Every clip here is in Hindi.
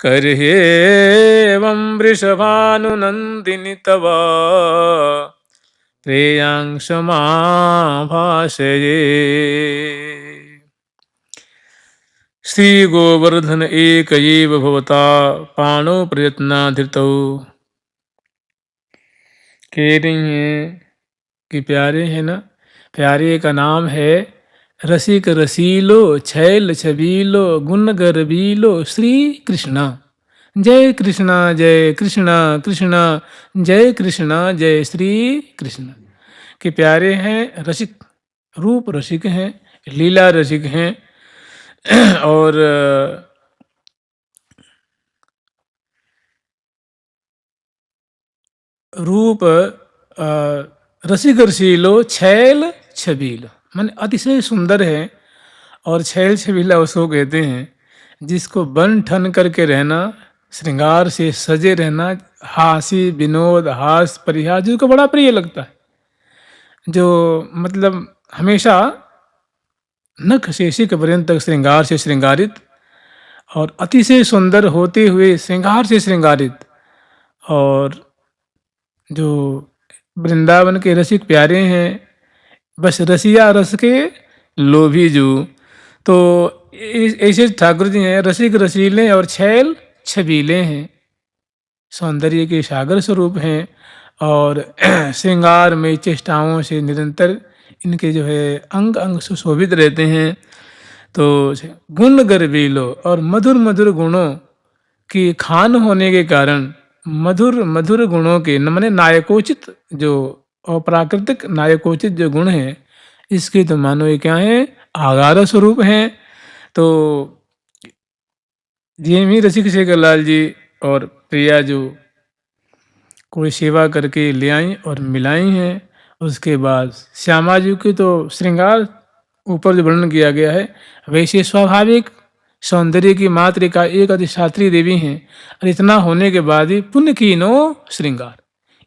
करहे एवं वृषभानुनंदिनि तव प्रेयांशमाभाषये। श्री गोवर्धन एक एव भवता पाणो प्रयत्नाधृतौ। कह रही हैं कि प्यारे हैं ना, प्यारे का नाम है रसिक रसीलो छैल छबीलो गुण गर्वीलो श्री कृष्णा। जय कृष्णा जय कृष्णा कृष्णा जय कृष्णा जय श्री कृष्ण। कि प्यारे हैं, रसिक, रूप रसिक हैं, लीला रसिक हैं और रूप रसिक रसीलो छैल छबीलो मन अतिशय सुंदर है। और छैल छबीला उसको कहते हैं जिसको बन ठन करके रहना, श्रृंगार से सजे रहना, हास्य विनोद हास परिहास जिसको बड़ा प्रिय लगता है, जो मतलब हमेशा नख से शिख पर्यंत तक श्रृंगार से श्रृंगारित और अतिशय सुंदर होते हुए श्रृंगार से श्रृंगारित, और जो वृंदावन के रसिक प्यारे हैं, बस रसिया रस के लोभी जू। तो ऐसे ठाकुर जी हैं, रसिक रसीले और छैल छबीले हैं, सौंदर्य के सागर स्वरूप हैं और श्रृंगार में चेष्टाओं से निरंतर इनके जो है अंग अंग सुशोभित रहते हैं। तो गुण गर्वीलो और मधुर मधुर गुणों की खान होने के कारण, मधुर मधुर गुणों के न माने नायकोचित, जो अप्राकृतिक नायकोचित जो गुण हैं, इसके तो मानो ये क्या है, आगार स्वरूप हैं। तो ये भी रसिक शेखर लाल जी और प्रिया जो कोई सेवा करके ले आई और मिलाई हैं। उसके बाद श्यामा जी की तो श्रृंगार ऊपर जो वर्णन किया गया है, वैसे स्वाभाविक सौंदर्य की मातृका एक अधिष्ठात्री देवी हैं, और इतना होने के बाद भी पुण्य की नो श्रृंगार,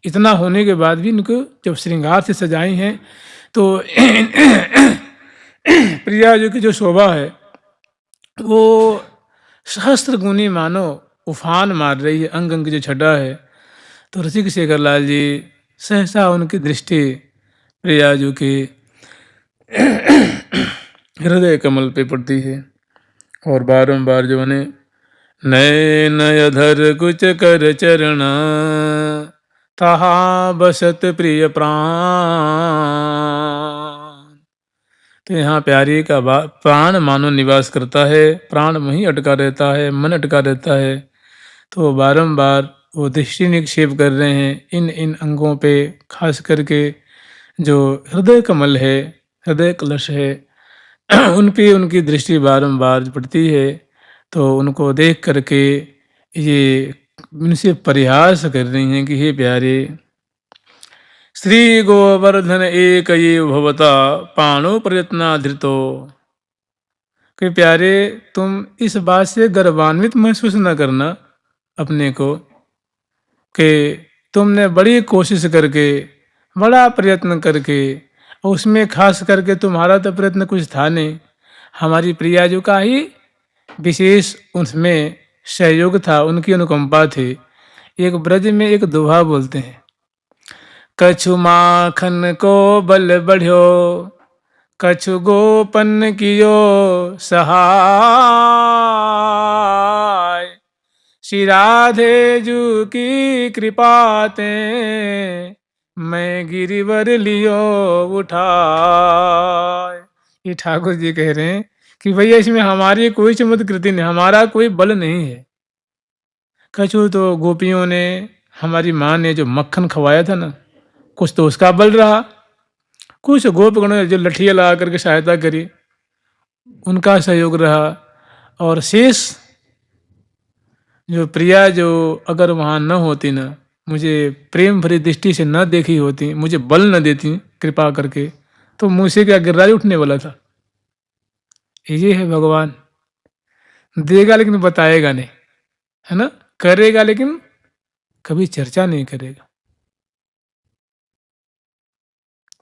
इतना होने के बाद भी इनको जब श्रृंगार से सजाई हैं तो प्रिया जी की जो शोभा है वो सहस्त्र गुनी मानो उफान मार रही है, अंग अंग की जो छटा है। तो रसिक शेखर लाल जी सहसा उनकी दृष्टि प्रियाजू के हृदय कमल पे पड़ती है और बारंबार जो ने नय नय धर कुछ कर चरणा तहा बसत प्रिय प्राण। तो यहाँ प्यारी का प्राण मानो निवास करता है, प्राण वहीं अटका रहता है, मन अटका रहता है। तो बारंबार वो दृष्टि निक्षेप कर रहे हैं इन इन अंगों पे, खास करके जो हृदय कमल है, हृदय कलश है, उन पे उनकी दृष्टि बारंबार पड़ती है। तो उनको देख करके ये उनसे परिहास कर रही हैं कि हे प्यारे, श्री गोवर्धन एक ये भवता पाणो प्रयत्नाधृतो। कि प्यारे तुम इस बात से गर्वान्वित महसूस न करना अपने को कि तुमने बड़ी कोशिश करके, बड़ा प्रयत्न करके, उसमें खास करके तुम्हारा तो प्रयत्न कुछ था नहीं, हमारी प्रियाजू का ही विशेष उसमें सहयोग था, उनकी अनुकंपा थी। एक ब्रज में एक दोहा बोलते हैं, कछु माखन को बल बढ़्यो कछु गोपन कियो सहाय श्री राधे जू की कृपाते मैं गिरिवर लियो उठाए। ये ठाकुर जी कह रहे हैं कि भैया इसमें हमारी कोई चमत्कृति नहीं, हमारा कोई बल नहीं है। कछु तो गोपियों ने, हमारी माँ ने जो मक्खन खवाया था ना, कुछ तो उसका बल रहा, कुछ गोपगणों ने जो लठियाँ लगा करके सहायता करी उनका सहयोग रहा, और शेष जो प्रिया जो अगर वहाँ न होती ना, मुझे प्रेम भरी दृष्टि से न देखी होती, मुझे बल न देती कृपा करके, तो मुझसे क्या गिर्राज उठने वाला था। ये है भगवान, देगा लेकिन बताएगा नहीं, है ना, करेगा लेकिन कभी चर्चा नहीं करेगा।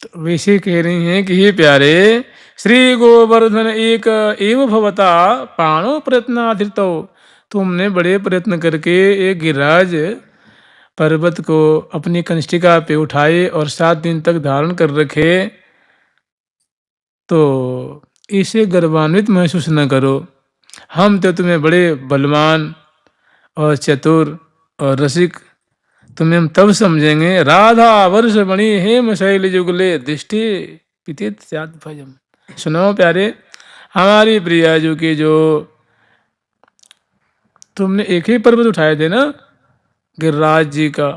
तो वैसे कह रही हैं कि हे प्यारे, श्री गोवर्धन एक एव भवता पाणो प्रयत्नाधृतो तुमने बड़े प्रयत्न करके एक गिरिराज पर्वत को अपनी कंष्टिका पे उठाए और 7 दिन तक धारण कर रखे, तो इसे गर्वान्वित महसूस न करो। हम तो तुम्हें बड़े बलवान और चतुर और रसिक तुम्हें हम तब समझेंगे। राधा वर्ष मणि हेम शैल जुगले दृष्टि पितित स्यात् भयम्। सुनो प्यारे, हमारी प्रिया जी के जो तुमने एक ही पर्वत उठाए थे ना, गिरिराज जी का,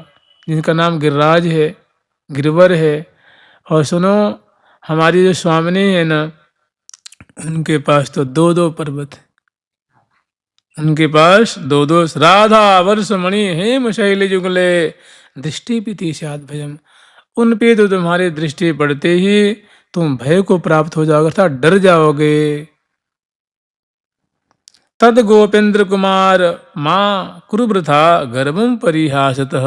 जिनका नाम गिरिराज है, गिरवर है। और सुनो, हमारी जो स्वामिनी है ना, उनके पास तो 2-2 पर्वत है। उनके पास 2-2 राधा वर्ष मणि हेम शैल जुगले दृष्टि पीति स्यात् भयम्। उन पे तो तुम्हारी दृष्टि पड़ते ही तुम भय को प्राप्त हो जाओगे, अर्थात डर जाओगे। तद गोपेंद्र कुमार माँ कुरुवृथा गर्वम परिहासतः।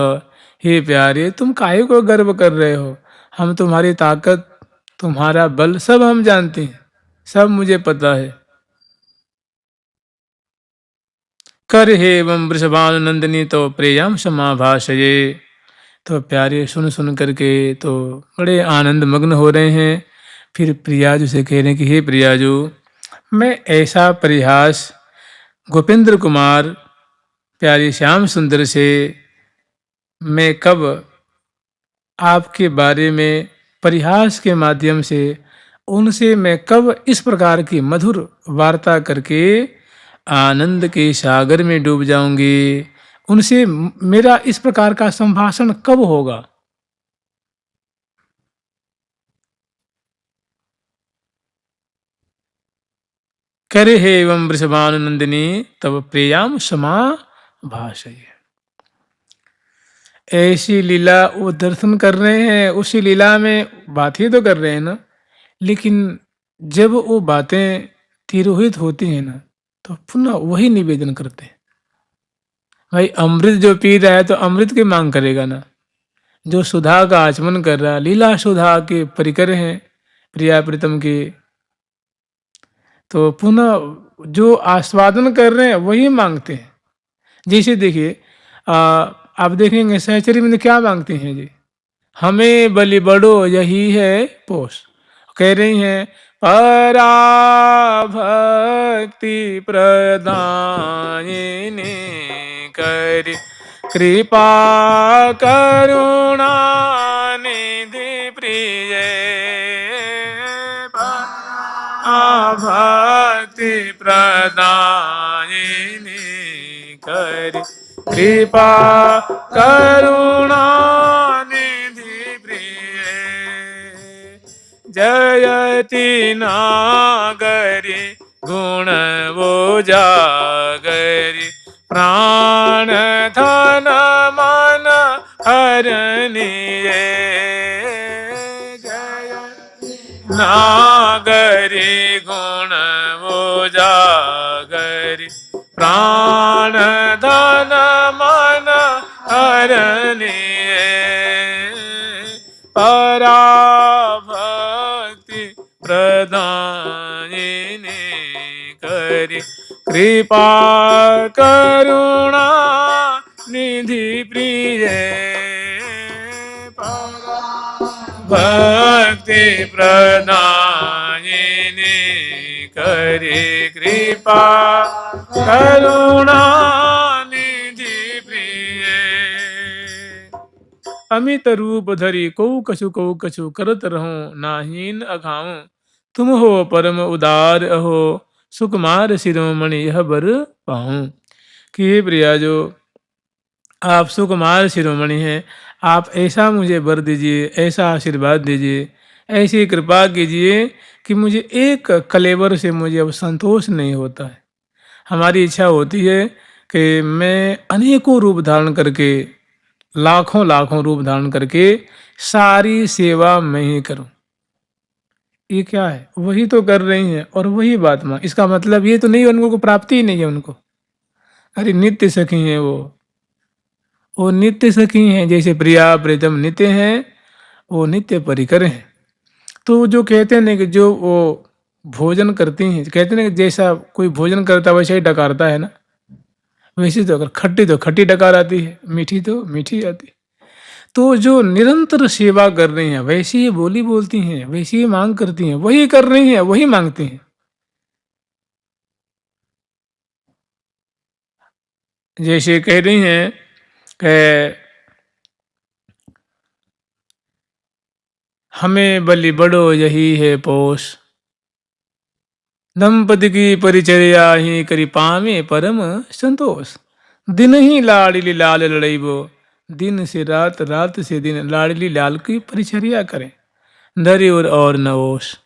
हे प्यारे, तुम काहे को गर्व कर रहे हो? हम तुम्हारी ताकत, तुम्हारा बल सब हम जानते हैं, सब मुझे पता है। कर हे एवं वृषभानुनंदिनी तो प्रेयम समाभाषये। तो प्यारे सुन सुन करके तो बड़े आनंद मग्न हो रहे हैं। फिर प्रियाजू से कह रहे हैं कि हे प्रियाजू, मैं ऐसा परिहास गोपेंद्र कुमार प्यारे श्याम सुंदर से मैं कब आपके बारे में परिहास के माध्यम से उनसे मैं कब इस प्रकार की मधुर वार्ता करके आनंद के सागर में डूब जाऊंगी? उनसे मेरा इस प्रकार का संभाषण कब होगा? करे हे एवं वृषभानुनंदिनी तब प्रियाम क्षमा भाषय। ऐसी लीला वो दर्शन कर रहे हैं, उसी लीला में बात ही तो कर रहे हैं ना, लेकिन जब वो बातें तिरोहित होती हैं ना, तो पुनः वही निवेदन करते हैं। भाई अमृत जो पी रहा है तो अमृत की मांग करेगा ना, जो सुधा का आचमन कर रहा है, लीला सुधा के परिकर हैं प्रिया प्रीतम के, तो पुनः जो आस्वादन कर रहे हैं वही मांगते हैं। जैसे देखिए, आप देखेंगे सहचरी में क्या मांगते हैं जी? हमें बलि बड़ो यही है पोष। कह रही हैं पराभक्ति प्रदायिनी कर कृपा करुणा निधि प्रिय। भक्ति प्रदायिनी कर कृपा करुणा निधि प्रिय। जयति नागरी गुण वो जागरी प्राण धन मन हरनिये। नागरी गुण वो जागरी प्राण धन मन हरनिये। पराभक्ति प्रदायिनी करि कृपा करुणा निधि प्रिय। भक्ति प्रदायिनी करि कृपा करुणा निधि प्रिय। अमित रूप धरि कऊ कछु करत रहूं नाहीन अघाऊं। तुम हो परम उदार अहो सुकुमार शिरोमणि यह बर पाऊं। कि हे प्रिया, जो आप सुकुमार शिरोमणि हैं, आप ऐसा मुझे वर दीजिए, ऐसा आशीर्वाद दीजिए, ऐसी कृपा कीजिए कि मुझे एक कलेवर से मुझे अब संतोष नहीं होता है। हमारी इच्छा होती है कि मैं अनेकों रूप धारण करके, लाखों लाखों रूप धारण करके सारी सेवा मैं ही करूं। ये क्या है? वही तो कर रही हैं और वही बात मां। इसका मतलब ये तो नहीं उनको को प्राप्ति ही नहीं है उनको। अरे नित्य सखी हैं वो नित्य सखी हैं। जैसे प्रिया प्रीतम नित्य हैं, वो नित्य परिकर हैं। तो जो कहते हैं ना कि जो वो भोजन करती हैं, कहते हैं ना कि जैसा कोई भोजन करता है वैसे ही डकारता है ना। वैसे तो अगर खट्टी तो खट्टी डकार आती है, मीठी तो मीठी आती है। तो जो निरंतर सेवा कर रही हैं, वैसी ही बोली बोलती हैं, वैसी ही माँग करती हैं, वही कर रही हैं, वही माँगती हैं। जैसे कह रही हैं कि हमें बलि बड़ो यही है पोष, दंपति की परिचर्या ही करी पावे परम संतोष। दिन ही लाडली लाल लड़ैबो, दिन से रात रात से दिन लाडली लाल की परिचर्या करें, धरि और नवोश।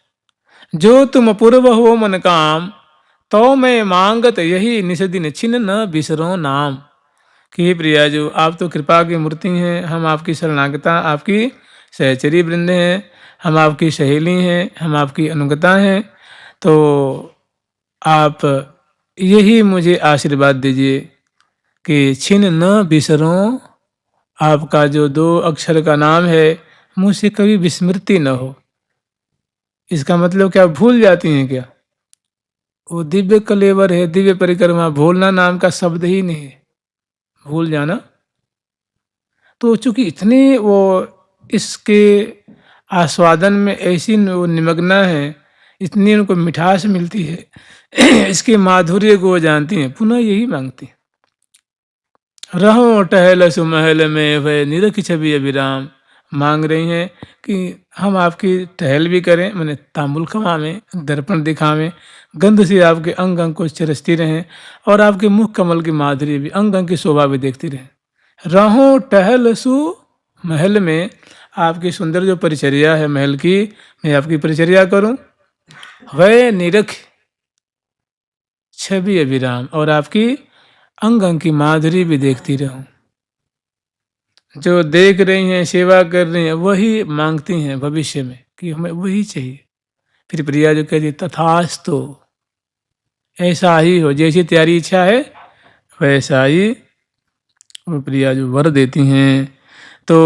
जो तुम पूर्व हो मन काम, तो मैं मांगत यही निस दिन छिन न बिसरो नाम। कि हे प्रिया जो आप तो कृपा की मूर्ति हैं, हम आपकी शरणागता, आपकी सहचरी वृंद हैं, हम आपकी सहेली हैं, हम आपकी अनुगता हैं। तो आप यही मुझे आशीर्वाद दीजिए कि छिन न बिसरूं, आपका जो 2 अक्षर का नाम है मुझसे कभी विस्मृति न हो। इसका मतलब क्या भूल जाती हैं क्या? वो दिव्य कलेवर है, दिव्य परिक्रमा, भूलना नाम का शब्द ही नहीं है, भूल जाना। तो चूंकि इतनी वो इसके आस्वादन में ऐसी वो निमग्ना है, इतनी उनको मिठास मिलती है इसके माधुर्य को वो जानती हैं, पुनः यही मांगती हैं। रहो टहल सुमहल में वह निरख छवि अभिराम। मांग रही हैं कि हम आपकी टहल भी करें, मैंने तांबुल खवावें, दर्पण दिखावें, गंध से आपके अंग अंग को चरसती रहें, और आपके मुख कमल की माधुरी भी, अंग अंग की शोभा भी देखती रहें। रहो टहल सु महल में, आपकी सुंदर जो परिचर्या है महल की, मैं आपकी परिचर्या करूं। वह निरख छवि अभिराम, और आपकी अंग अंग की माधुरी भी देखती रहूं। जो देख रही हैं, सेवा कर रही हैं, वही मांगती हैं भविष्य में कि हमें वही चाहिए। फिर प्रिया जो कहती तथास्तु, ऐसा ही हो, जैसी तेरी इच्छा है वैसा ही। वो प्रिया जो वर देती हैं, तो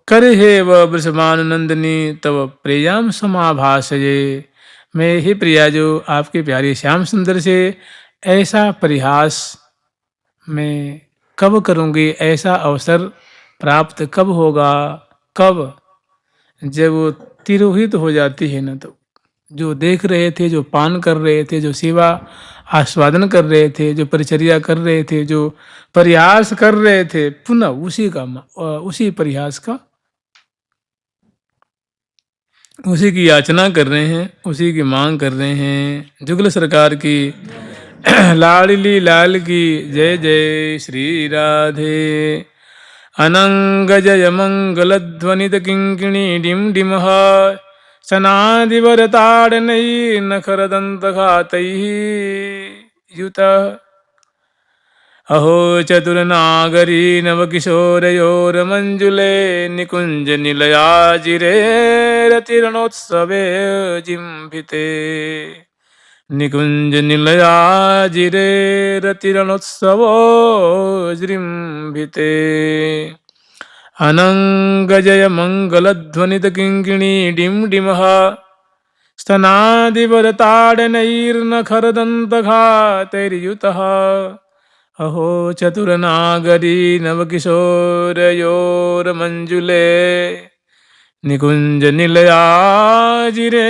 कर हे व वृषभानुनंदिनी तब प्रियाम समाभाषये। मैं ही प्रिया जो आपके प्यारे श्याम सुंदर से ऐसा परिहास मैं कब करूँगी, ऐसा अवसर प्राप्त कब होगा, कब? जब वो तिरोहित हो जाती है ना, तो जो देख रहे थे, जो पान कर रहे थे, जो सेवा आस्वादन कर रहे थे, जो परिचर्या कर रहे थे, जो प्रयास कर रहे थे, पुनः उसी का उसी प्रयास का, उसी की याचना कर रहे हैं, उसी की मांग कर रहे हैं। जुगल सरकार की लाडली लाल की जय जय श्री राधे। अनंग जय मंगल ध्वनित किंकिणी डिम डिमः, सनादिवरताड़नैः नखरदन्तघातैः युतः। अहो चतुरनागरी नवकिशोरयोर्मञ्जुले, निकुञ्ज निलयाजिरे रतिरणोत्सवे जिम्भिते। निकुञ्ज निलयाजिरे रतिरणोत्सवो जृम्भिते। अनङ्गजय मङ्गलध्वनित किङ्किणी डिं डिमः, स्तनादिवरताडनैर्नखरदन्तघातैर्युतः। अहो चतुरनागरी नवकिशोरयोर्मञ्जुले, निकुञ्ज निलयाजिरे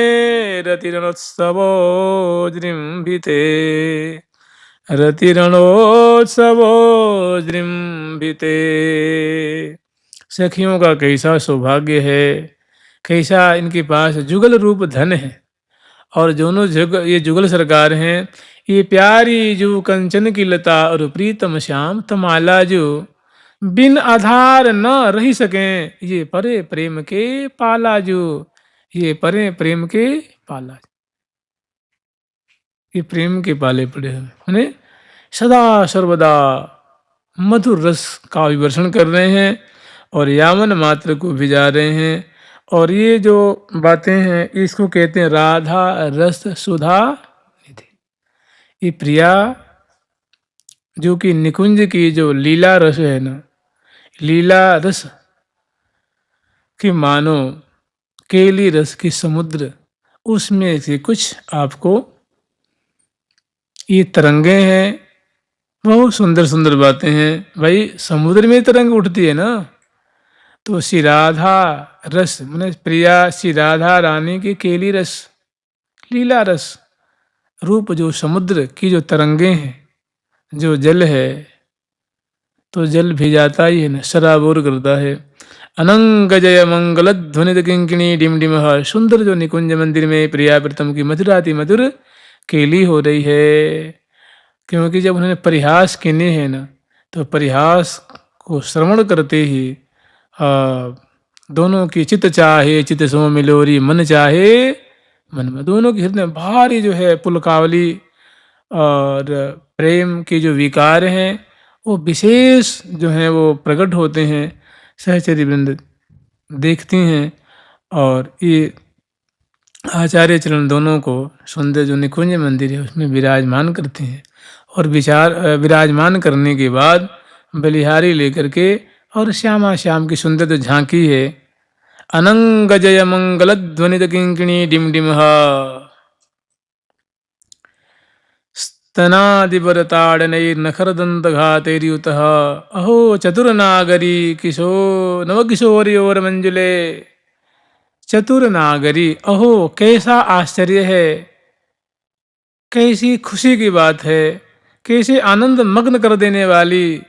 रतिरणोत्सवो जृम्भिते। रतिरणोत्सवो जृम्भिते। सखियों का कैसा सौभाग्य है, कैसा इनके पास जुगल रूप धन है। और दोनों ये जुगल सरकार हैं, ये प्यारी जो कंचन की लता और प्रीतम श्याम तमाला जो बिन आधार न रही सकें, ये परे प्रेम के पाला जो, ये परे प्रेम के पाला, ये प्रेम के पाले पड़े हैं, सदा सर्वदा मधुर रस का विवर्षण कर रहे हैं और यावन मात्र को भिजा रहे हैं। और ये जो बातें हैं इसको कहते हैं राधा रस सुधा निधि। ये प्रिया जो कि निकुंज की जो लीला रस है ना, लीला रस की मानो केली रस की समुद्र, उसमें से कुछ आपको ये तरंगे हैं बहुत सुंदर सुंदर बातें हैं भाई। समुद्र में तरंग उठती है ना, तो श्री राधा रस मैंने प्रिया श्री राधा रानी की केली रस, लीला रस रूप जो समुद्र की जो तरंगे हैं, जो जल है, तो जल भी जाता ही है ना, सराबोर करता है। अनंग जय मंगल ध्वनि किंकिणी डिम डिम, सुंदर जो निकुंज मंदिर में प्रिया प्रीतम की मधुराति मधुर केली हो रही है। क्योंकि जब उन्होंने परिहास किने हैं ना, तो परिहास को श्रवण करते ही आ, दोनों की चित चाहे चित सो मिलोरी, मन चाहे मन में, दोनों के हृदय में भारी जो है पुलकावली और प्रेम के जो विकार हैं वो विशेष जो हैं वो प्रकट होते हैं। सहचरी वृंद देखती हैं और ये आचार्य चरण दोनों को सुंदर जो निकुंज मंदिर है उसमें विराजमान करते हैं। और विराजमान करने के बाद बलिहारी लेकर के और श्यामा श्याम की सुंदर जो झांकी है, अनंग जय मंगल ध्वनित किंकिणी डिम डिम, स्तनादिवरताड़नैर्नखरदन्तघातैर्युतः अहो चतुरनागरी किशो नवकिशोर्योर्मञ्जुले। चतुरनागरी, अहो कैसा आश्चर्य है, कैसी खुशी की बात है, कैसे आनंद मग्न कर देने वाली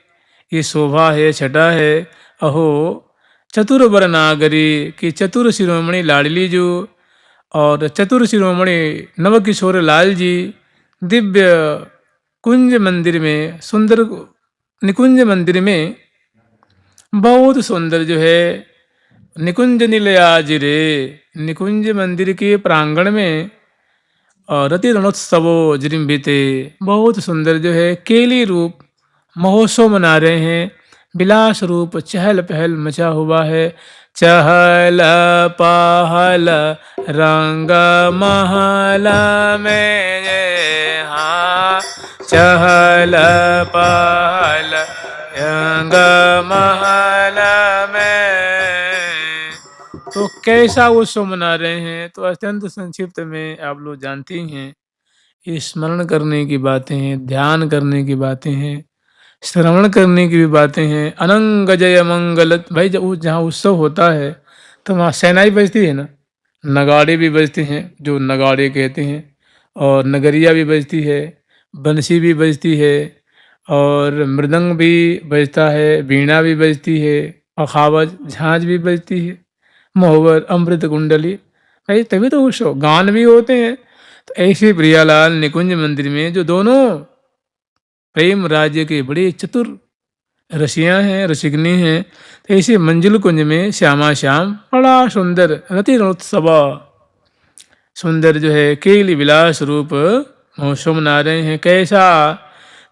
ये शोभा है, छटा है। अहो चतुर वर नागरी की चतुर शिरोमणि लाडली जो और चतुर शिरोमणि नवकिशोर लाल जी दिव्य कुंज मंदिर में, सुंदर निकुंज मंदिर में बहुत सुंदर जो है निकुंज निलयाज रे, निकुंज मंदिर के प्रांगण में और रति रणोत्सवो जृंभिते, बहुत सुंदर जो है केली रूप महोत्सव मना रहे हैं। विलास रूप चहल पहल मचा हुआ है। चहल पहल रंग महल में ये, हाँ चहल पहल रंग महल में, तो कैसा उत्सव मना रहे हैं, तो अत्यंत संक्षिप्त में आप लोग जानते ही हैं। ये स्मरण करने की बातें हैं, ध्यान करने की बातें हैं, श्रवण करने की भी बातें हैं। अनंग जय मंगल, भाई जब जहाँ उत्सव होता है तो वहाँ शहनाई बजती है ना, नगाड़े भी बजते हैं जो नगाड़े कहते हैं, और नगरिया भी बजती है, बंसी भी बजती है, और मृदंग भी बजता है, वीणा भी बजती है, अखावज झांझ भी बजती है, मोहबर अमृत कुंडली, भाई तभी तो उत्सव गान भी होते हैं। तो ऐसे प्रियालाल निकुंज मंदिर में जो दोनों प्रेम राज्य के बड़े चतुर रसियां हैं, रसिकनी हैं, तो ऐसे मंजुल कुंज में श्यामा श्याम बड़ा सुंदर रति रणोत्सव सुंदर जो है केली विलास रूप महोत्सव मना रहे हैं। कैसा,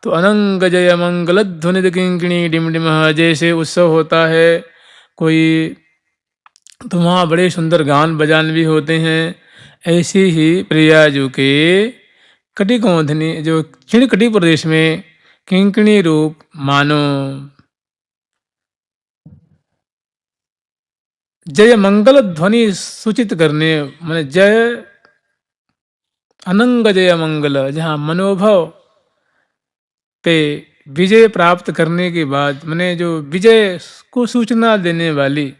तो अनंग जय मंगल ध्वनि किंकिणी डिम डिम, जैसे उत्सव होता है कोई तो वहाँ बड़े सुंदर गान बजान भी होते हैं। ऐसे ही प्रियाजू के कटिकोंधनी जो खिड़कटी प्रदेश में किंकिणी रूप मानो जय मंगल ध्वनि सूचित करने, माने जय अनंग जय मंगल, जहाँ मनोभव पे विजय प्राप्त करने के बाद माने जो विजय को सूचना देने वाली,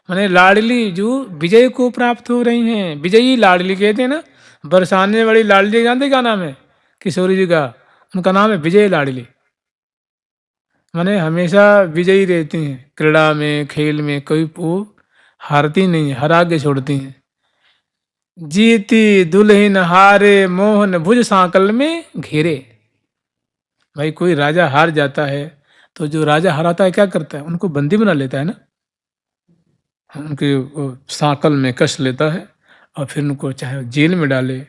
माने लाडली जो विजय को प्राप्त हो रही हैं, विजयी लाडली कहते हैं ना, बरसाने वाली लाडली जानते क्या नाम है किशोरी जी का, उनका नाम है विजय लाडली। माने हमेशा विजयी रहती हैं क्रीड़ा में, खेल में, कोई वो हारती नहीं है, हरा के छोड़ती हैं। जीती दुल्हन हारे मोहन भुज सांकल में घेरे, भाई कोई राजा हार जाता है तो जो राजा हराता है क्या करता है, उनको बंदी बना लेता है ना, उनके सांकल में कस लेता है और फिर उनको चाहे जेल में डाले,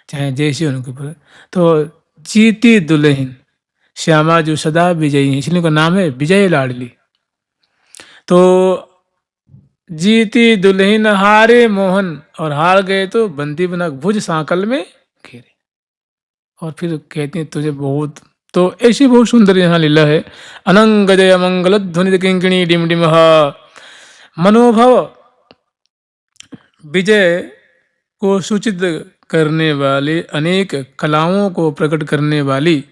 चाहे जैसे उनके ऊपर। तो जीती दुल्हन श्यामा जो सदा विजयी है, इसलिए उनका नाम है विजय लाडली। तो जीती दुल्हन हारे मोहन, और हार गए तो बंदी बना भुज सांकल में घेरे, और फिर कहते हैं तुझे बहुत, तो ऐसी बहुत सुंदर यहाँ लीला है। अनंग जय मंगल ध्वनि किंकिणी डिम डिम, मनोभव विजय को सूचित करने वाले, अनेक कलाओं को प्रकट करने वाली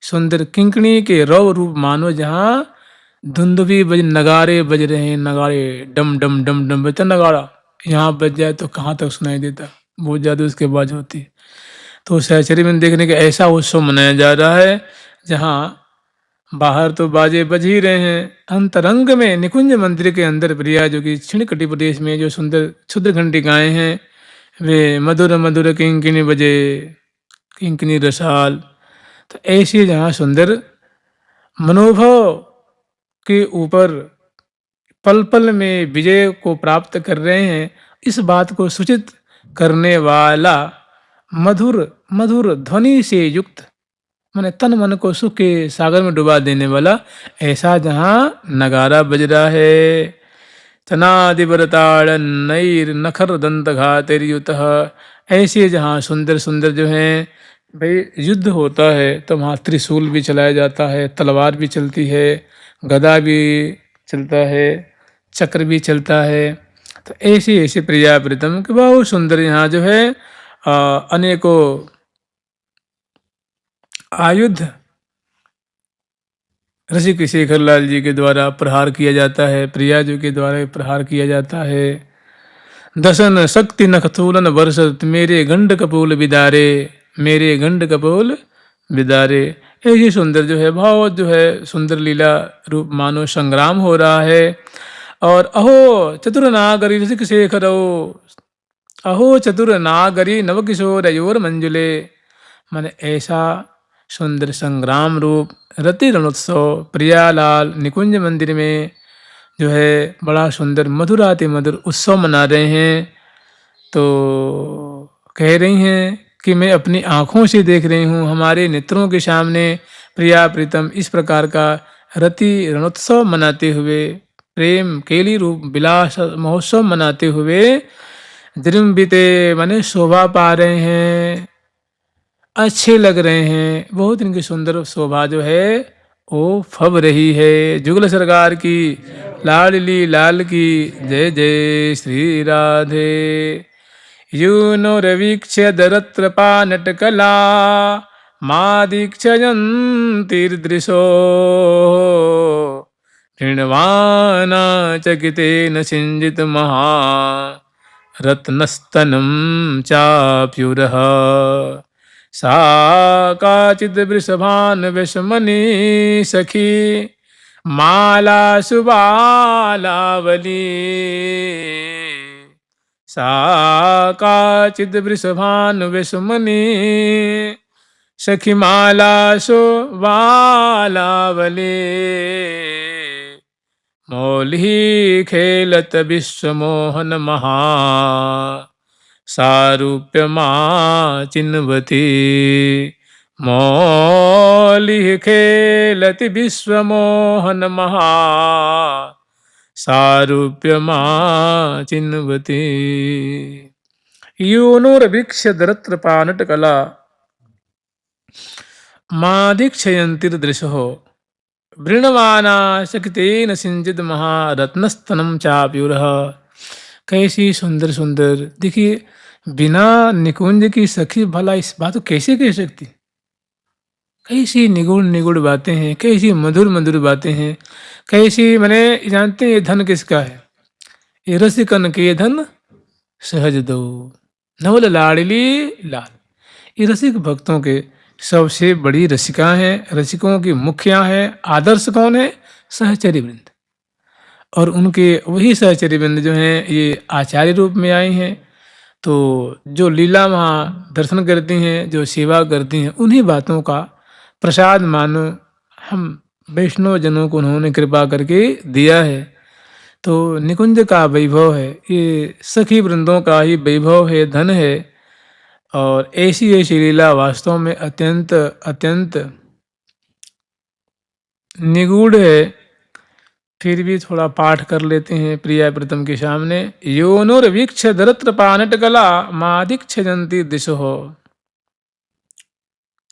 सुंदर किंकणी के रव रूप मानो, जहाँ धुंदुभी बज नगाड़े बज रहे हैं, नगाड़े डम डम डम डम बजता नगाड़ा, यहाँ बज जाए तो कहाँ तक सुनाई देता, बहुत ज़्यादा उसकी आवाज़ होती है। तो सहचरी में देखने का ऐसा उत्सव मनाया जा रहा है, जहाँ बाहर तो बाजे बज ही रहे हैं, अंतरंग में निकुंज मंदिर के अंदर प्रिया, जो कि छिणकटी प्रदेश में जो सुंदर क्षुद्र घंटिकाएं हैं, वे मधुर मधुर किंकिनी बजे, किंकिनी रसाल। तो ऐसे जहाँ सुंदर मनोभाव के ऊपर पल पल में विजय को प्राप्त कर रहे हैं, इस बात को सूचित करने वाला मधुर मधुर ध्वनि से युक्त, माने तन मन को सुख के सागर में डुबा देने वाला ऐसा जहाँ नगारा बज रहा है। तनादिवरताड़ नैर नखर दंत घातिरयुत, ऐसे जहाँ सुंदर सुंदर जो हैं भाई युद्ध होता है, तो वहाँ त्रिशूल भी चलाया जाता है, तलवार भी चलती है, गदा भी चलता है, चक्र भी चलता है। तो ऐसे ऐसे प्रिया प्रीतम के बहुत सुंदर यहाँ जो है अनेकों आयुध ऋषिक शेखर लाल जी के द्वारा प्रहार किया जाता है, प्रिया जी के द्वारा प्रहार किया जाता है। दसन शक्ति नखतूलन वर्षत मेरे गंड कपूल बिदारे, मेरे गंड कपूल बिदारे। ऐसी सुंदर जो है बहुत जो है सुंदर लीला रूप मानो संग्राम हो रहा है। और अहो चतुर नागरी ऋषिक शेखर, अहो चतुर नागरी नवकिशोर योर मंजुले, माने ऐसा सुंदर संग्राम रूप रति रणोत्सव प्रियालाल निकुंज मंदिर में जो है बड़ा सुंदर मधुराति मधुर उत्सव मना रहे हैं। तो कह रही हैं कि मैं अपनी आँखों से देख रही हूँ, हमारे नेत्रों के सामने प्रिया प्रीतम इस प्रकार का रति रणोत्सव मनाते हुए, प्रेम केली रूप विलास महोत्सव मनाते हुए द्रिम्बिते माने शोभा पा रहे हैं, अच्छे लग रहे हैं, बहुत इनकी सुंदर शोभा जो है वो फब रही है। जुगल सरकार की लाडली लाल की जय जय श्री राधे। यूनो रवीक्ष्य दरत्रपा नटकला मादीक्षयन्तीर्दृशो ऋणवाना चकितेन सिञ्जित महा रत्नस्तनं चाप्युरः। सा काचिद् वृषभान् विषमनी सखी माला सुबालावली, सा काचिद् वृषभान् विषमनी सखी माला सुबालावली। मौलिः खेलत विश्वमोहन महा सारूप्यमा चिन्वती, मौलिः खेलति विश्वमोहन महा सारूप्यमा चिन्वती। यूनोरभीक्ष्य दरत्रपा नटकला मादीक्षयन्तीर्दृशः वृणवाना शक्तेन सिंचित महारत्नस्तनम चाप्युरः। कैसी सुंदर सुंदर, देखिए बिना निकुंज की सखी भला इस बात को कैसे कह सकती, कैसी निगुण निगुण बातें हैं, कैसी मधुर मधुर बातें हैं, कैसी मैंने जानते हैं ये धन किसका है, ये रसिकन के धन सहज दो नवल लाडली लाल। ये रसिक भक्तों के सबसे बड़ी रसिका हैं, रसिकों की मुखिया हैं, आदर्श कौन है, सहचरी वृंद। और उनके वही सहचरी वृंद जो हैं ये आचार्य रूप में आई हैं। तो जो लीला वहाँ दर्शन करती हैं, जो सेवा करती हैं, उन्हीं बातों का प्रसाद मानो हम वैष्णव जनों को उन्होंने कृपा करके दिया है। तो निकुंज का वैभव है, ये सखी वृंदों का ही वैभव है, धन है। और ऐसी ऐसी लीला वास्तव में अत्यंत अत्यंत निगूढ़ है। फिर भी थोड़ा पाठ कर लेते हैं प्रिया प्रीतम के सामने। योनुर्वीक्ष दरत्र पानट कला मादिक्ष जंती दिशो,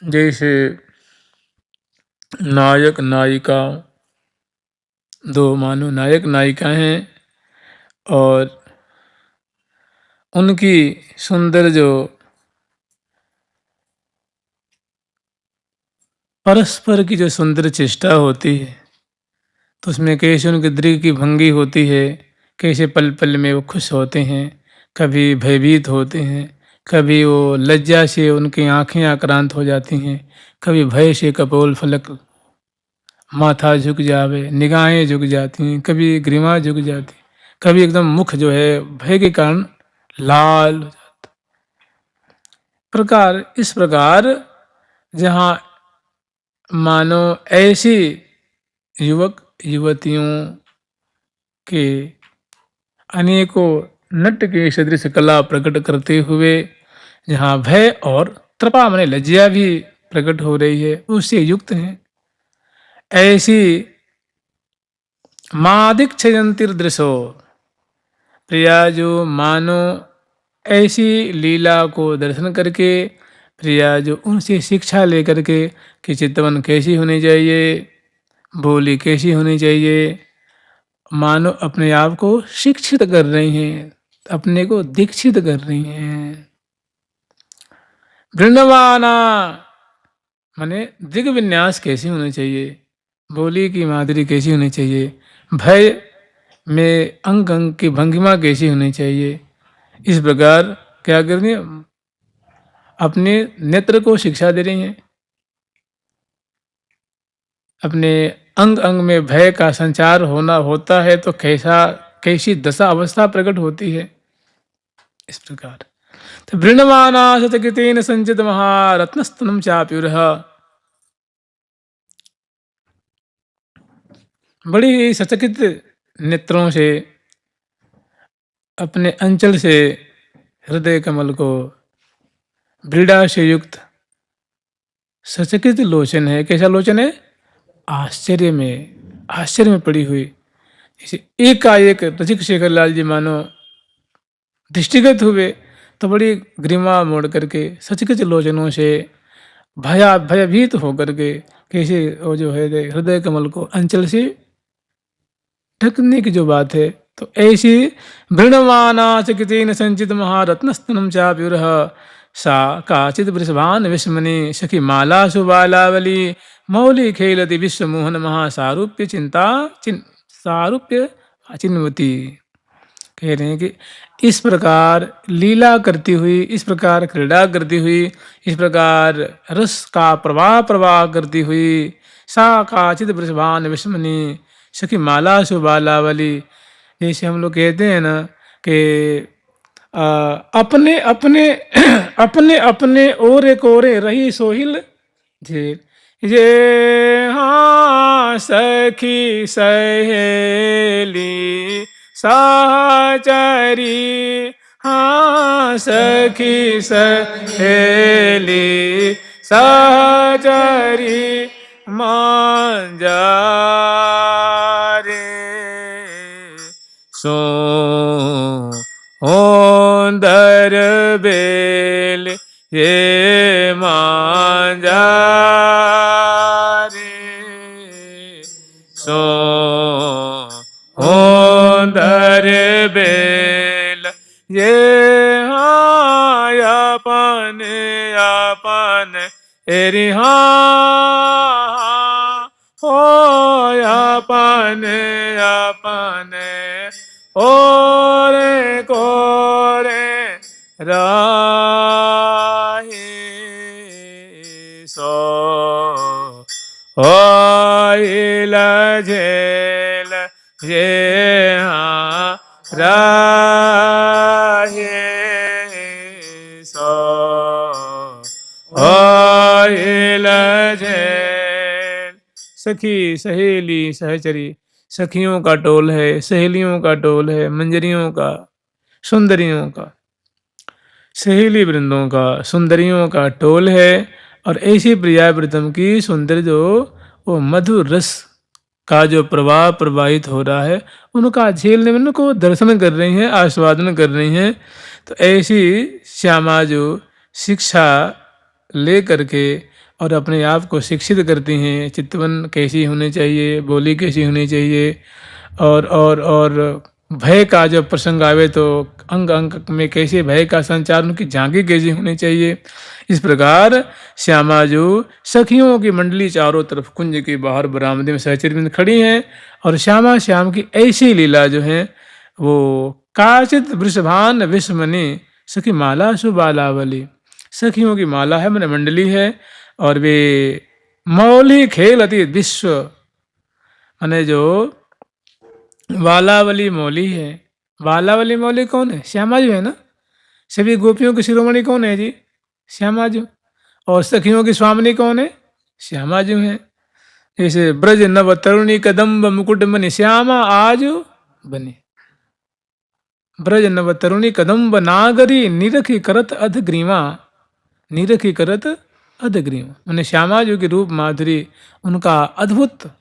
जैसे नायक नायिका, दो मानो नायक नायिका हैं और उनकी सुंदर जो परस्पर की जो सुंदर चेष्टा होती है, तो उसमें कैसे उनकी दृढ़ की भंगी होती है, कैसे पल पल में वो खुश होते हैं, कभी भयभीत होते हैं, कभी वो लज्जा से उनकी आंखें आक्रांत हो जाती हैं, कभी भय से कपोल फलक माथा झुक जावे, निगाहें झुक जाती हैं, कभी ग्रीवा झुक जाती, कभी एकदम मुख जो है भय के कारण लाल हो जाता। प्रकार इस प्रकार जहाँ मानो ऐसी युवक युवतियों के अनेकों नट के सदृश कला प्रकट करते हुए जहाँ भय और त्रुपा माने लज्जा भी प्रकट हो रही है, उससे युक्त हैं। ऐसी मादिक्षयंतिर्दृशो प्रिया जो मानो ऐसी लीला को दर्शन करके प्रिया जो उनसे शिक्षा लेकर के कि चितवन कैसी होनी चाहिए, बोली कैसी होनी चाहिए, मानो अपने आप को शिक्षित कर रही हैं, अपने को दीक्षित कर रही हैं। वृंदवाना माने दिग विन्यास कैसी होनी चाहिए, बोली की माधुरी कैसी होनी चाहिए, भय में अंग अंग की भंगिमा कैसी होनी चाहिए, इस प्रकार क्या कर रही है, अपने नेत्र को शिक्षा दे रही हैं। अपने अंग अंग में भय का संचार होना होता है तो कैसी दशा अवस्था प्रकट होती है, इस प्रकार। तो वृणमाना शतकृतेन संचित महारत्नस्तनम चाप्युरः, बड़ी सचकित नेत्रों से अपने अंचल से हृदय कमल को व्रीड़ा से युक्त सचकित लोचन है। कैसा लोचन है? आश्चर्य में पड़ी हुई, जैसे एकाएक रसिक शेखर लाल जी मानो दृष्टिगत हुए तो बड़ी ग्रीवा मोड़ करके सचकित लोचनों से भयभीत होकर के कैसे वो जो है हृदय कमल को अंचल से ढकने की जो बात है, तो ऐसी वृणमाना चकितेन संचित महारत्नस्तनम चाप्युरः सा काचित वृषभान विस्मनि सखी माला सुबालावली मौली खेलति विश्वमोहन महासारूप्य सारूप्य चिन्वती। कह रहे हैं कि इस प्रकार लीला करती हुई, इस प्रकार क्रीड़ा करती हुई, इस प्रकार रस का प्रवाह करती हुई सा काचित वृषभान विस्मनि सखी माला सुबालावली, जैसे हम लोग कहते हैं ना कि अपने अपने अपने अपने ओरे कोरे रही सोहिल झेल, ये हाँ सखी सहेली सहचरी, हाँ सखी सहेली सहचरी मांजा सो ओंदर बेल ये मांजा रे, सो ओंदर बेल ये हाँ अपन एरी हाँ हो अपन ओरे कोरे राही सो ओइल झेल ये हाँ राही सो ओइल झेल। सखी सहेली सहचरी, सखियों का टोल है, सहेलियों का टोल है, मंजरियों का, सुंदरियों का, सहेली वृंदों का, सुंदरियों का टोल है। और ऐसी प्रियावृतम की सुंदर जो वो मधुर रस का जो प्रवाह प्रवाहित हो रहा है, उनका झेलने में उनको दर्शन कर रही हैं, आस्वादन कर रही हैं। तो ऐसी श्यामा जो शिक्षा ले करके और अपने आप को शिक्षित करती हैं, चितवन कैसी होनी चाहिए, बोली कैसी होनी चाहिए, और भय का जब प्रसंग आवे तो अंग अंग में कैसे भय का संचार, उनकी झांकी कैसी होनी चाहिए। इस प्रकार श्यामा जो सखियों की मंडली चारों तरफ कुंज के बाहर बरामदे में सहचरी खड़ी हैं और श्यामा श्याम की ऐसी लीला जो है वो काचित वृषभान विस्मनि सखी माला सुबालावली, सखियों की माला है मैंने मंडली है और वे मौली खेलती विश्व, मैंने जो वालावली मौली है। वालावली मौली कौन है? श्यामा जी है ना। सभी गोपियों की शिरोमणि कौन है जी? श्यामा जी। और सखियों की स्वामिनी कौन है? श्यामा जी हैं। जैसे ब्रज नव तरुणी कदम्ब मुकुट मनि श्यामा आज बने, ब्रज नव तरुणी कदम्ब नागरी निरखी करत अधग्रीवा, निरखी करत अधग्रीवा, मैंने श्यामा जी की रूप माधुरी, उनका अद्भुत,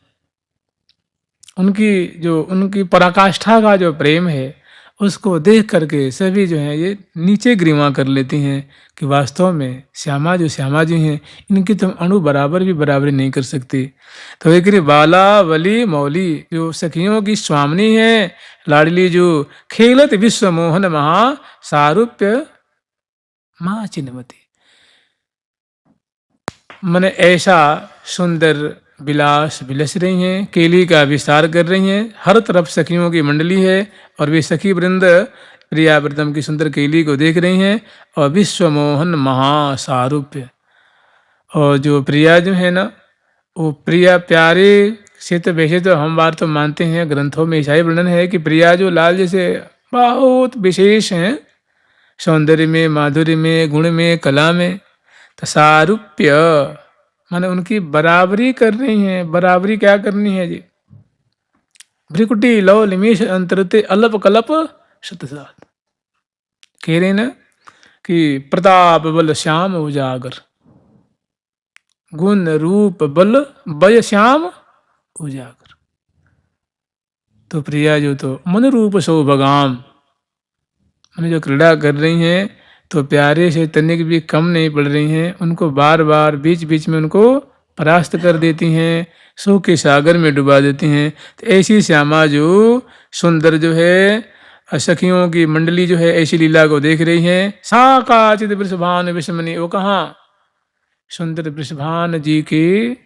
उनकी पराकाष्ठा का जो प्रेम है उसको देख करके सभी जो है ये नीचे ग्रीवा कर लेती हैं कि वास्तव में श्यामा जी हैं, इनकी तुम अणु बराबर भी बराबरी नहीं कर सकती। तो एक बालावली मौली जो सखियों की स्वामिनी है, लाडली जो खेलत विश्व मोहन महा सारूप्य माँ चिन्हमती, मन ऐसा सुंदर विलास विलस रही हैं, केली का विस्तार कर रही हैं, हर तरफ सखियों की मंडली है और वे सखी वृंद प्रियाव्रतम की सुंदर केली को देख रही हैं और विश्व मोहन महासारूप्य, और जो प्रिया जो है ना वो प्रिया प्यारे से तो वैसे तो हम बार तो मानते हैं, ग्रंथों में ऐसा ही वर्णन है कि प्रिया जो लाल जैसे बहुत विशेष हैं, सौंदर्य में, माधुर्य में, गुण में, कला में, तो सारूप्य माने उनकी बराबरी कर रही हैं। बराबरी क्या करनी है जी? भ्रिकुटी लव निमेश अंतरते अलप कलप शतसात, कह रहे ना कि प्रताप बल श्याम उजागर, गुण रूप बल बय श्याम उजागर। तो प्रिया जो तो मन रूप सौभगाम, मैंने जो क्रीड़ा कर रही हैं तो प्यारे से तनिक भी कम नहीं पड़ रही हैं, उनको बार बार बीच बीच में उनको परास्त कर देती हैं, सुख के सागर में डुबा देती हैं। तो ऐसी श्यामा जो सुंदर जो है सखियों की मंडली जो है ऐसी लीला को देख रही हैं। साकाचित वृषभान विषमनी, वो कहाँ? सुंदर वृषभान जी की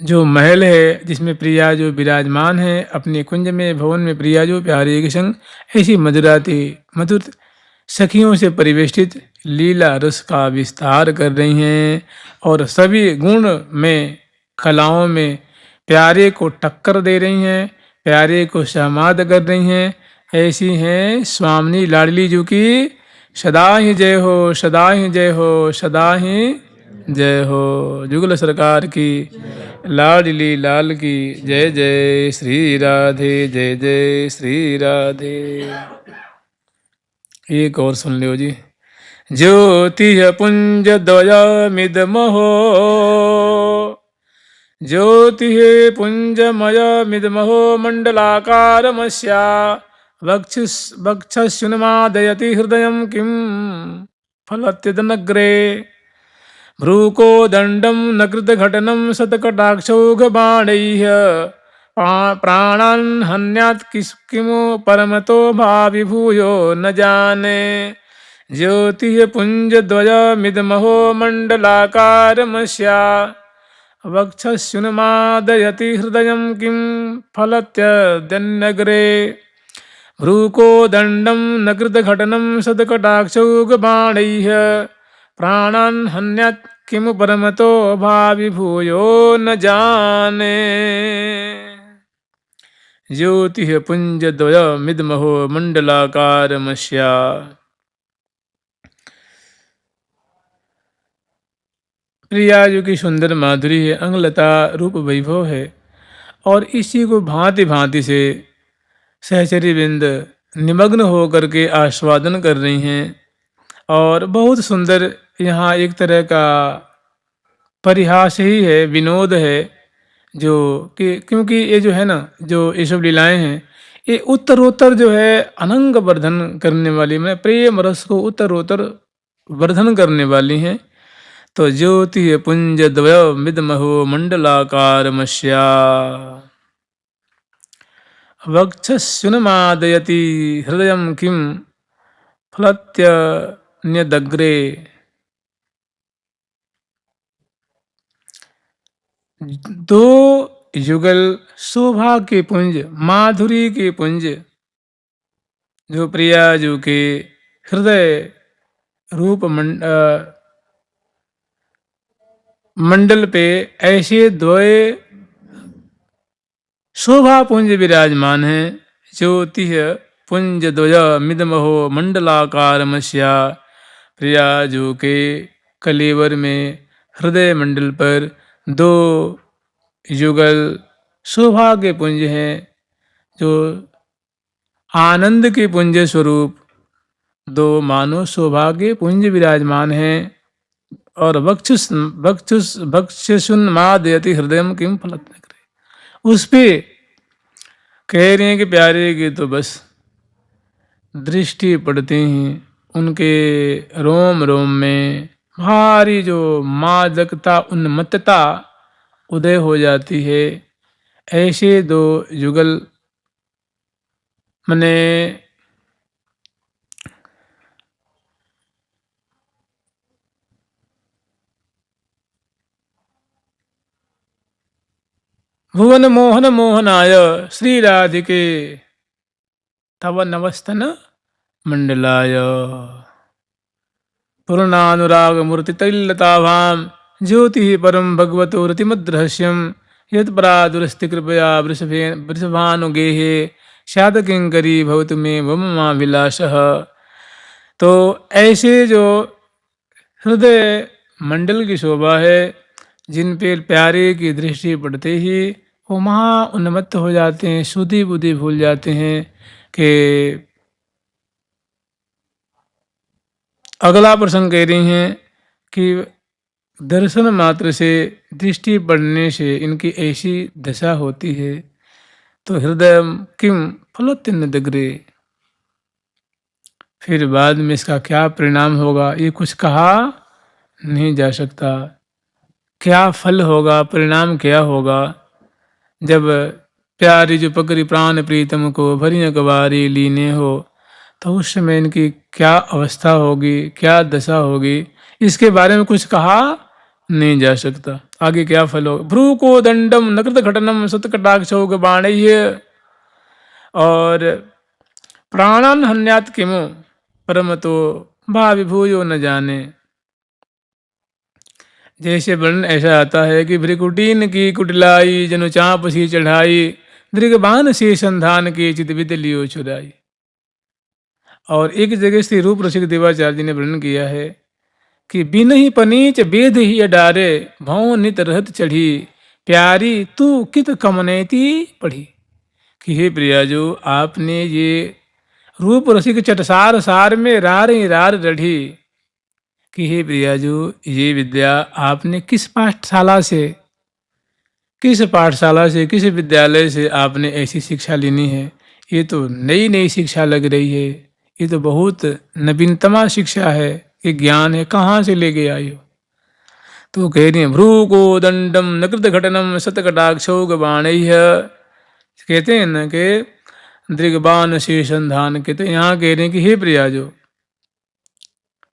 जो महल है जिसमें प्रिया जो विराजमान है अपने कुंज में, भवन में प्रिया जो प्यारे के संग ऐसी मधुराती मधुर सखियों से परिवेष्टित लीला रस का विस्तार कर रही हैं और सभी गुण में, कलाओं में प्यारे को टक्कर दे रही हैं, प्यारे को सहमाद कर रही हैं। ऐसी हैं स्वामिनी लाडली जी की सदा ही जय हो, सदा ही जय हो, सदा ही जय हो। जुगल सरकार की, लाडली लाल की जय, जय श्री राधे, जय जय श्री राधे। एक और सुन लियो जी। ज्योति पुंज द्वयमिद महो, ज्योति पुंजमय मिदमहो मंडलाकारमस्या, वक्षस्युन्मादयति हृदयं किं फलत्यदनग्रे, भ्रूको दंडम नकृतघटनं शतकटाक्षौघबाणैः, प्राणान् हन्यात् किमु परमतो भाविभूयो न जाने। ज्योतिः पुञ्जद्वयमिदमहो मण्डलाकारमस्या, वक्षस्युन्मादयति हृदयं किं फलत्यदनग्रे, भ्रूको दंडम नकृतघटनं शतकटाक्षौघबाणैः, प्राणान् हन्यात् किमु परमतो भाविभूयो न जाने। ज्योतिः पुंजद्वयमिदमहो मण्डलाकारमस्या। प्रिया जो की सुंदर माधुरी है, अंगलता रूप वैभव है और इसी को भांति भांति से सहचरी बिंद निमग्न होकर के आस्वादन कर रही हैं। और बहुत सुंदर यहाँ एक तरह का परिहास ही है, विनोद है, जो कि क्योंकि ये जो है ना जो ये सब लीलाएं हैं ये उत्तरोत्तर जो है अनंग वर्धन करने वाली, मैं प्रेम रस को उत्तरोत्तर वर्धन करने वाली हैं। तो ज्योति पुंज द्वय मिदमहो मंडलाकार मस्या, वक्षस्युन्मादयति हृदयं किं फलत्यन्यदग्रे। दो युगल शोभा के पुंज, माधुरी के पुंज, जो प्रियाजू के हृदय रूप मंडल पे ऐसे द्वय शोभा पुंज विराजमान है। ज्योतिः पुंज द्वय मिदमहो मंडलाकारमस्या। प्रियाजू के कलेवर में हृदय मंडल पर दो युगल शोभा के पुंज हैं, जो आनंद के पुंज स्वरूप दो मानो शोभा के पुंज विराजमान हैं। और वक्षुन्मादयति हृदयम किम फलत, उस पे कह रहे हैं कि प्यारे की तो बस दृष्टि पड़ते हैं, उनके रोम रोम में भारी जो मादकता उन्मत्तता उदय हो जाती है। ऐसे दो युगल मने भुवन मोहन मोहनाय श्री राधिके तव नवस्तन मंडलाय। पूर्णानुराग मूर्ति तैलताभाम ज्योति परम भगवतो रतिमद्रहस्यम यत्परादुरस्ति कृपया वृषभानुगेहे शादकिंकरी भवतु मे वममाभिलाषः। तो ऐसे जो हृदय मंडल की शोभा है, जिन पे प्यारे की दृष्टि पड़ते ही वो महा उन्मत्त हो जाते हैं, सुधि बुद्धि भूल जाते हैं। कि अगला प्रसंग कह रही हैं कि दर्शन मात्र से, दृष्टि पड़ने से इनकी ऐसी दशा होती है। तो हृदय किम फलोत्तिन्नदग्रे, फिर बाद में इसका क्या परिणाम होगा ये कुछ कहा नहीं जा सकता। क्या फल होगा, परिणाम क्या होगा। जब प्यारी जो पकड़ी प्राण प्रीतम को भरी अकबारी लीने हो, तो उस समय इनकी क्या अवस्था होगी, क्या दशा होगी, इसके बारे में कुछ कहा नहीं जा सकता। आगे क्या फल होगा। भ्रू को दंडम नकृत घटनम सतकटाक्षौ बाणह्य, और प्राणन हन्यात किमो परम तो भावि भूयो न जाने। जैसे वर्णन ऐसा आता है कि भ्रिकुटीन की कुटिलाई जनु चाप सी चढ़ाई, दृगबान से संधान की चित विद लियो चुराई। और एक जगह श्री रूप रसिक देवाचार्य जी ने वर्णन किया है कि बिन ही पनीच वेद ही अडारे भौ नित रहत चढ़ी, प्यारी तू कित कमनेती पढ़ी। कि हे प्रिया, जो आपने ये रूप रसिक चटसार सार में रार रढ़ी, कि हे प्रिया जो ये विद्या आपने किस पाठशाला से, किस विद्यालय से आपने ऐसी शिक्षा लेनी है। ये तो नई नई शिक्षा लग रही है, ये तो बहुत नवीनतमा शिक्षा है, ये ज्ञान है, कहाँ से लेके आई हो। तो कह रही है भ्रू को दंडम नकृत घटनम सतकटाक्षौ बाणह्य। कहते हैं ना कि दृगबान से संधान के, तो यहाँ कह रहे हैं कि हे प्रिया जो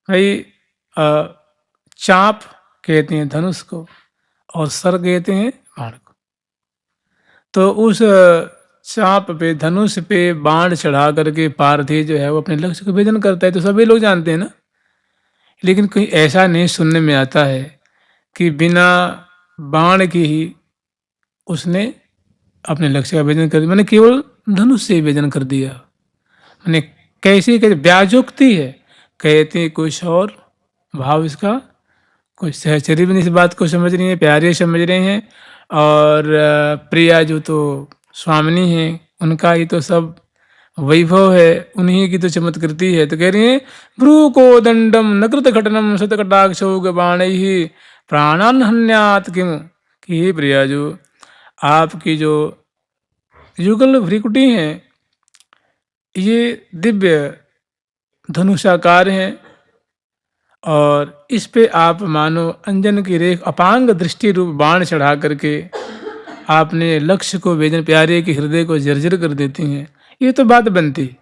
भाई, चाप कहते हैं धनुष को और सर कहते हैं बाण को। तो उस चाप पे, धनुष पे बाण चढ़ा करके पार्थी जो है वो अपने लक्ष्य को भेदन करता है, तो सभी लोग जानते हैं ना। लेकिन कोई ऐसा नहीं सुनने में आता है कि बिना बाण की ही उसने अपने लक्ष्य का भेदन कर दिया, मैंने केवल धनुष से ही भेदन कर दिया। मैंने कैसी ब्याजोक्ति है, कहते कुछ और भाव इसका, कुछ सहचरी भी इस बात को समझ रही है, प्यारे समझ रहे हैं। और प्रिया जो तो स्वामिनी है, उनका ही तो सब वैभव है, उन्हीं की तो चमत्कृति है। तो कह रही है भ्रू को दंडम नकृत घटनम सतकटाक्षौ बाणैहि प्राणान हन्यात किम। कि हे प्रिया जो आपकी जो युगल भ्रिकुटी हैं, ये दिव्य धनुषाकार हैं, और इस पे आप मानो अंजन की रेख अपांग दृष्टि रूप बाण चढ़ा करके आपने लक्ष्य को भेजन प्यारे के हृदय को जर्जर कर देती हैं, ये तो बात बनती।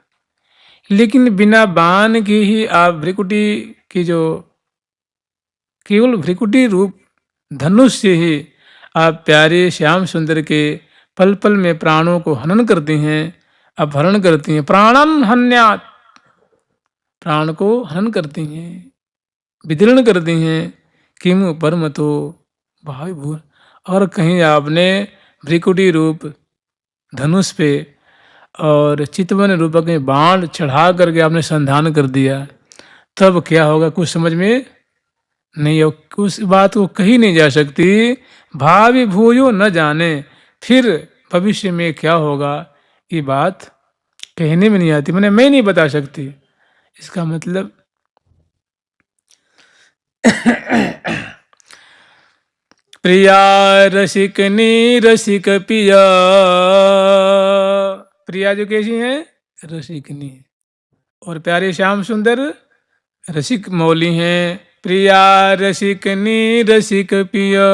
लेकिन बिना बाण के ही आप भ्रिकुटी की जो केवल भ्रिकुटी रूप धनुष से ही आप प्यारे श्याम सुंदर के पल पल में प्राणों को हनन करती हैं, अपहरण करती हैं। प्राणन हन्यात, प्राण को हनन करती हैं, विदीर्ण करती हैं। किमु परमतो भावी भूर, और कहीं आपने भ्रिकुटी रूप धनुष पे और चितवन रूप के बाण चढ़ा करके आपने संधान कर दिया, तब क्या होगा कुछ समझ में नहीं हो। उस बात को कही नहीं जा सकती। भावी भूयो न जाने, फिर भविष्य में क्या होगा ये बात कहने में नहीं आती, मैंने मैं नहीं बता सकती। इसका मतलब प्रिया रसिकनी रसिक पिया, प्रिया जो कैसी है रसिकनी, और प्यारे श्याम सुंदर रसिक मौली हैं। प्रिया रसिकनी रसिक पिया,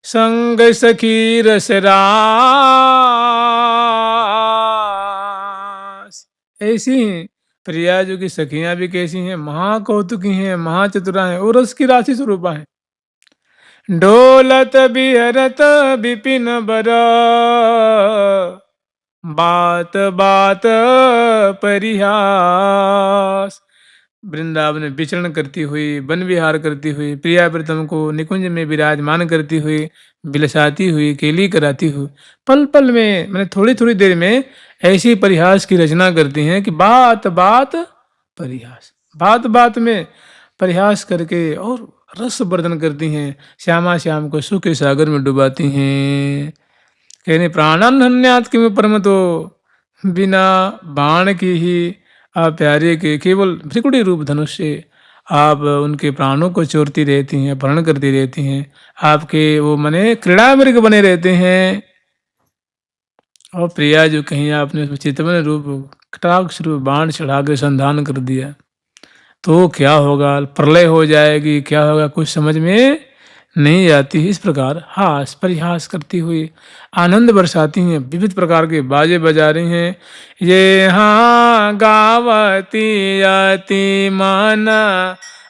संग सखी रसरास, ऐसी हैं प्रिया जो की सखियां भी कैसी हैं, महाकौतुकी हैं, महाचतुरा हैं और रस की राशि स्वरूपा हैं। डोलत बिहरत बिपिन बर, बात बात परिहास, वृंदावन में विचरण करती हुई, वन विहार करती हुई, प्रिया प्रीतम को निकुंज में विराजमान करती हुई, बिलसाती हुई, केली कराती हुई, पल पल में मैंने थोड़ी थोड़ी देर में ऐसी परिहास की रचना करती हैं कि बात बात परिहास, बात बात में परिहास करके और रस वर्धन करती हैं। श्यामा श्याम को सुख के सागर में डुबाती हैं। कहने प्राणान्यात किम परम, तो बिना बाण की ही आप प्यारे के केवल भ्रिकुटी रूप धनुष से आप उनके प्राणों को चोरती रहती हैं, अपहरण करती रहती हैं। आपके वो मने क्रीड़ा मृग बने रहते हैं। और प्रिया जो कहीं आपने उसमें चितवन रूप कटाक्ष रूप बाण चढ़ा के संधान कर दिया, तो क्या होगा, प्रलय हो जाएगी, क्या होगा कुछ समझ में नहीं आती। इस प्रकार हास परिहास करती हुई आनंद बरसाती हैं, विविध प्रकार के बाजे बजा रही हैं। ये हाँ गावती अति मन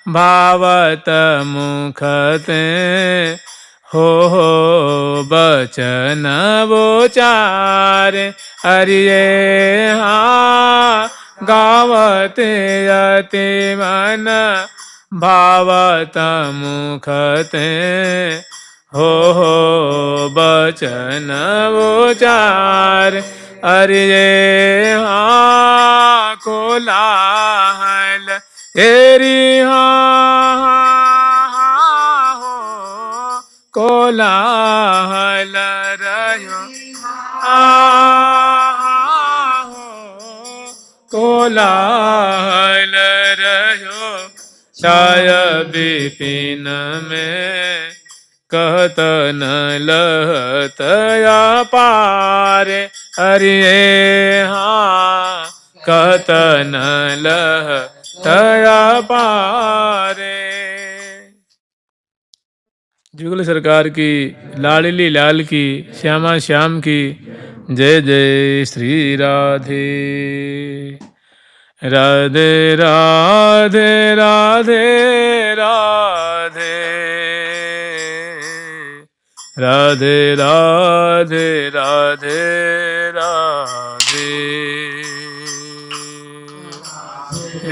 भावत मुखते, हो बचन वोचार, अरिये हाँ गावते अति मन भावत मुखते, हो बचन वोचार, अरिये हाँ कोलाहल एरी हाँ हो कोलाहल रयो कोलाहल रहो, छाय विपिन में कहत न लहत अपार, अरिये हाँ कहत न लहत अपार। जुगल सरकार की, लाडली लाल की, श्यामा श्याम की जय जय श्री राधे राधे राधे राधे राधे राधे राधे राधे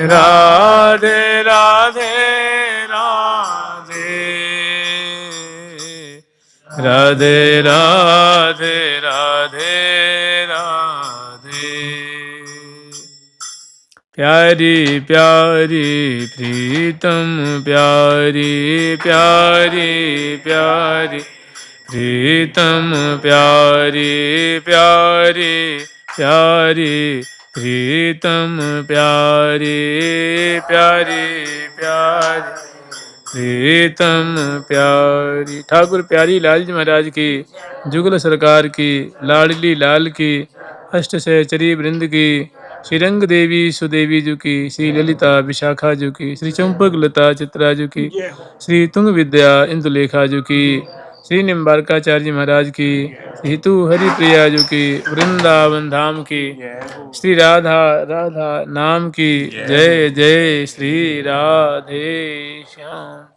राधे राधे राधे राधे राधे राधे राधे। प्यारी प्यारी प्रीतम प्यारी प्यारी प्यारी प्रीतम प्यारी प्यारी प्यारी प्रीतम प्यारी प्यारी प्यारी प्रीतम प्यारी। ठाकुर प्यारी लाल जी महाराज की, जुगल सरकार की, लाडली लाल की, अष्ट सहचरी वृंद की, श्री रंग देवी सुदेवी जी की, श्री ललिता विशाखा जी की, श्री चंपक लता चित्रा जी की, श्री तुंग विद्या इंदुलेखा जी की, श्री निम्बारकाचार्य जी महाराज की, हितु हरि प्रिया जी की, वृंदावन धाम की, श्री राधा राधा नाम की। जय जय श्री राधे श्याम।